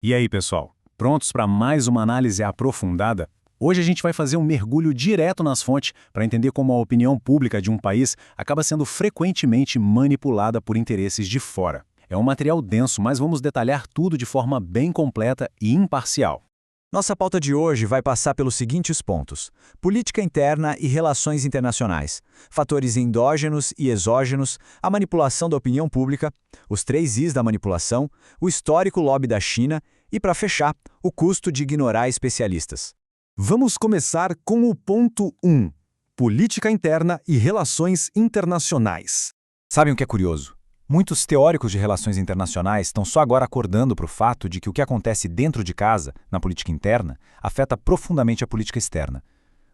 E aí, pessoal? Prontos para mais uma análise aprofundada? Hoje a gente vai fazer um mergulho direto nas fontes para entender como a opinião pública de um país acaba sendo frequentemente manipulada por interesses de fora. É um material denso, mas vamos detalhar tudo de forma bem completa e imparcial. Nossa pauta de hoje vai passar pelos seguintes pontos: política interna e relações internacionais, fatores endógenos e exógenos, a manipulação da opinião pública, os 3 Is da manipulação, o histórico lobby da China e, para fechar, o custo de ignorar especialistas. Vamos começar com o ponto 1: política interna e relações internacionais. Sabem o que é curioso? Muitos teóricos de relações internacionais estão só agora acordando para o fato de que o que acontece dentro de casa, na política interna, afeta profundamente a política externa.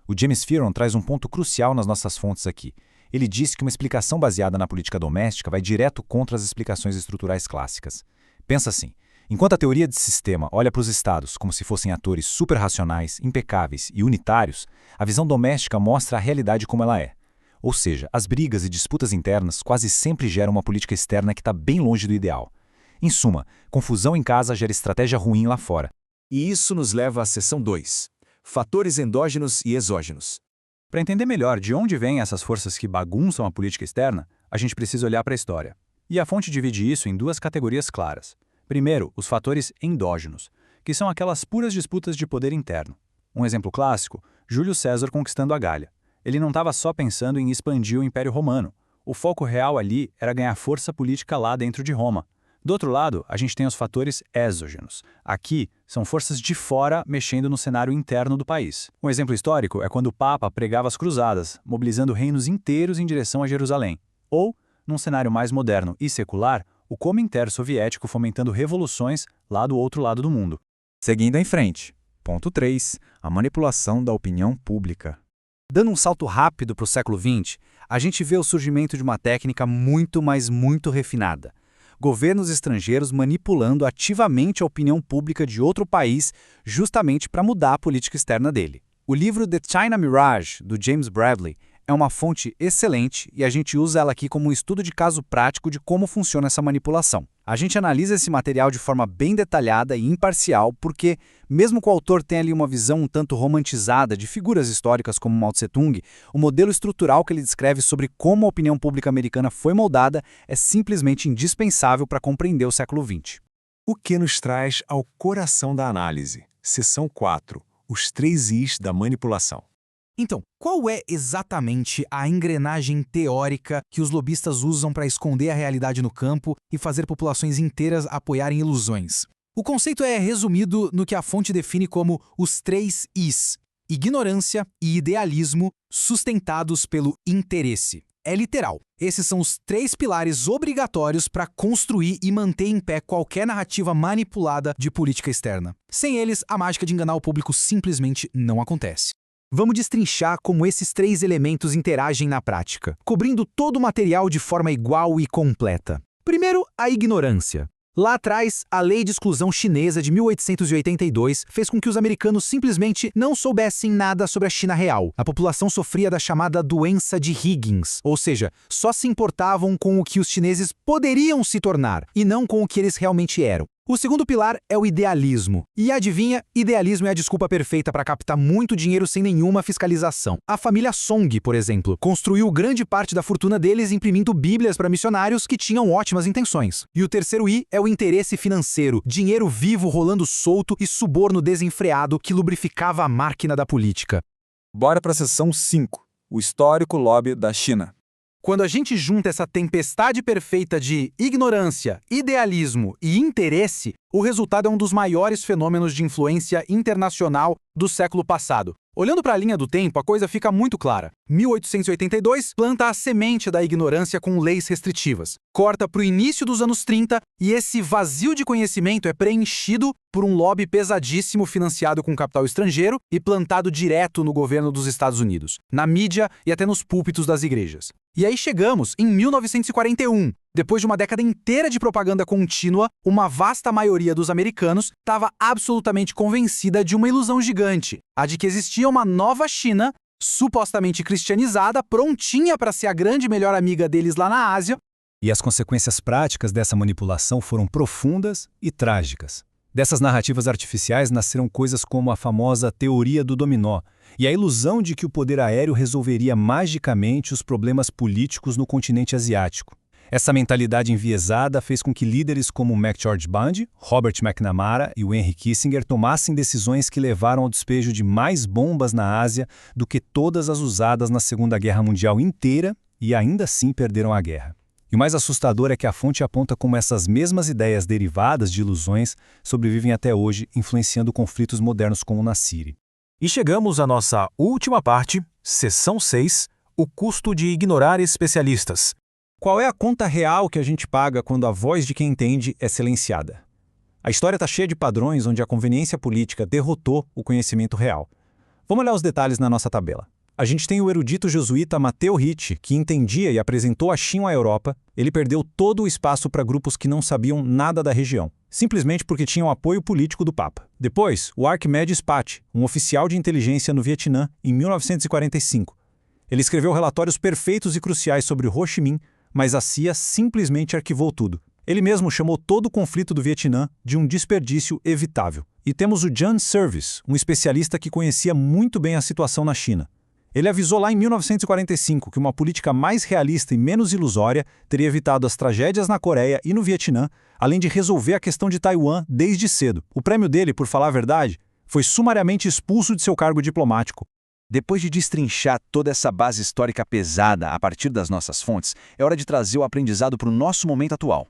O James Fearon traz um ponto crucial nas nossas fontes aqui. Ele diz que uma explicação baseada na política doméstica vai direto contra as explicações estruturais clássicas. Pensa assim: enquanto a teoria de sistema olha para os estados como se fossem atores superracionais, impecáveis e unitários, a visão doméstica mostra a realidade como ela é. Ou seja, as brigas e disputas internas quase sempre geram uma política externa que está bem longe do ideal. Em suma, confusão em casa gera estratégia ruim lá fora. E isso nos leva à seção 2: fatores endógenos e exógenos. Para entender melhor de onde vêm essas forças que bagunçam a política externa, a gente precisa olhar para a história. E a fonte divide isso em 2 categorias claras. Primeiro, os fatores endógenos, que são aquelas puras disputas de poder interno. Um exemplo clássico: Júlio César conquistando a Gália. Ele não estava só pensando em expandir o Império Romano. O foco real ali era ganhar força política lá dentro de Roma. Do outro lado, a gente tem os fatores exógenos. Aqui, são forças de fora mexendo no cenário interno do país. Um exemplo histórico é quando o Papa pregava as cruzadas, mobilizando reinos inteiros em direção a Jerusalém. Ou, num cenário mais moderno e secular, o Cominterno soviético fomentando revoluções lá do outro lado do mundo. Seguindo em frente. Ponto 3. A manipulação da opinião pública. Dando um salto rápido para o século XX, a gente vê o surgimento de uma técnica muito refinada: governos estrangeiros manipulando ativamente a opinião pública de outro país justamente para mudar a política externa dele. O livro The China Mirage, do James Bradley, é uma fonte excelente e a gente usa ela aqui como um estudo de caso prático de como funciona essa manipulação. A gente analisa esse material de forma bem detalhada e imparcial porque, mesmo que o autor tenha ali uma visão um tanto romantizada de figuras históricas como Mao Tse-tung, o modelo estrutural que ele descreve sobre como a opinião pública americana foi moldada é simplesmente indispensável para compreender o século XX. O que nos traz ao coração da análise. Seção 4: os 3 Is da manipulação. Então, qual é exatamente a engrenagem teórica que os lobistas usam para esconder a realidade no campo e fazer populações inteiras apoiarem ilusões? O conceito é resumido no que a fonte define como os 3 Is: ignorância e idealismo sustentados pelo interesse. É literal. Esses são os 3 pilares obrigatórios para construir e manter em pé qualquer narrativa manipulada de política externa. Sem eles, a mágica de enganar o público simplesmente não acontece. Vamos destrinchar como esses 3 elementos interagem na prática, cobrindo todo o material de forma igual e completa. Primeiro, a ignorância. Lá atrás, a Lei de Exclusão Chinesa de 1882 fez com que os americanos simplesmente não soubessem nada sobre a China real. A população sofria da chamada doença de Higgins, ou seja, só se importavam com o que os chineses poderiam se tornar e não com o que eles realmente eram. O segundo pilar é o idealismo. E adivinha, idealismo é a desculpa perfeita para captar muito dinheiro sem nenhuma fiscalização. A família Song, por exemplo, construiu grande parte da fortuna deles imprimindo bíblias para missionários que tinham ótimas intenções. E o terceiro I é o interesse financeiro, dinheiro vivo rolando solto e suborno desenfreado que lubrificava a máquina da política. Bora para a seção 5: o histórico lobby da China. Quando a gente junta essa tempestade perfeita de ignorância, idealismo e interesse, o resultado é um dos maiores fenômenos de influência internacional do século passado. Olhando para a linha do tempo, a coisa fica muito clara. 1882 planta a semente da ignorância com leis restritivas. Corta para o início dos anos 30 e esse vazio de conhecimento é preenchido por um lobby pesadíssimo financiado com capital estrangeiro e plantado direto no governo dos Estados Unidos, na mídia e até nos púlpitos das igrejas. E aí chegamos em 1941. Depois de uma década inteira de propaganda contínua, uma vasta maioria dos americanos estava absolutamente convencida de uma ilusão gigante, a de que existia uma nova China, supostamente cristianizada, prontinha para ser a grande melhor amiga deles lá na Ásia. E as consequências práticas dessa manipulação foram profundas e trágicas. Dessas narrativas artificiais nasceram coisas como a famosa teoria do dominó e a ilusão de que o poder aéreo resolveria magicamente os problemas políticos no continente asiático. Essa mentalidade enviesada fez com que líderes como McGeorge Bundy, Robert McNamara e o Henry Kissinger tomassem decisões que levaram ao despejo de mais bombas na Ásia do que todas as usadas na Segunda Guerra Mundial inteira e ainda assim perderam a guerra. E o mais assustador é que a fonte aponta como essas mesmas ideias derivadas de ilusões sobrevivem até hoje, influenciando conflitos modernos como na Síria. E chegamos à nossa última parte, seção 6, o custo de ignorar especialistas. Qual é a conta real que a gente paga quando a voz de quem entende é silenciada? A história está cheia de padrões onde a conveniência política derrotou o conhecimento real. Vamos olhar os detalhes na nossa tabela. A gente tem o erudito jesuíta Matteo Ricci, que entendia e apresentou a Xin à Europa. Ele perdeu todo o espaço para grupos que não sabiam nada da região, simplesmente porque tinham apoio político do Papa. Depois, o Arquimedes Paty, um oficial de inteligência no Vietnã, em 1945. Ele escreveu relatórios perfeitos e cruciais sobre Ho Chi Minh, mas a CIA simplesmente arquivou tudo. Ele mesmo chamou todo o conflito do Vietnã de um desperdício evitável. E temos o John Service, um especialista que conhecia muito bem a situação na China. Ele avisou lá em 1945 que uma política mais realista e menos ilusória teria evitado as tragédias na Coreia e no Vietnã, além de resolver a questão de Taiwan desde cedo. O prêmio dele, por falar a verdade, foi sumariamente expulso de seu cargo diplomático. Depois de destrinchar toda essa base histórica pesada a partir das nossas fontes, é hora de trazer o aprendizado para o nosso momento atual.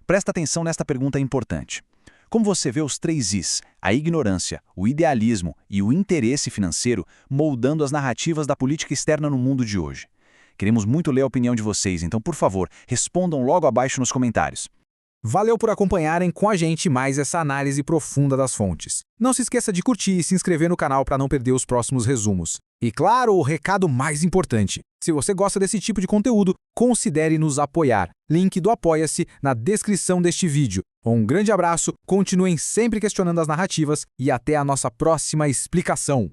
Presta atenção nesta pergunta importante. Como você vê os 3 Is, a ignorância, o idealismo e o interesse financeiro, moldando as narrativas da política externa no mundo de hoje? Queremos muito ler a opinião de vocês, então, por favor, respondam logo abaixo nos comentários. Valeu por acompanharem com a gente mais essa análise profunda das fontes. Não se esqueça de curtir e se inscrever no canal para não perder os próximos resumos. E claro, o recado mais importante. Se você gosta desse tipo de conteúdo, considere nos apoiar. Link do Apoia-se na descrição deste vídeo. Um grande abraço, continuem sempre questionando as narrativas e até a nossa próxima explicação.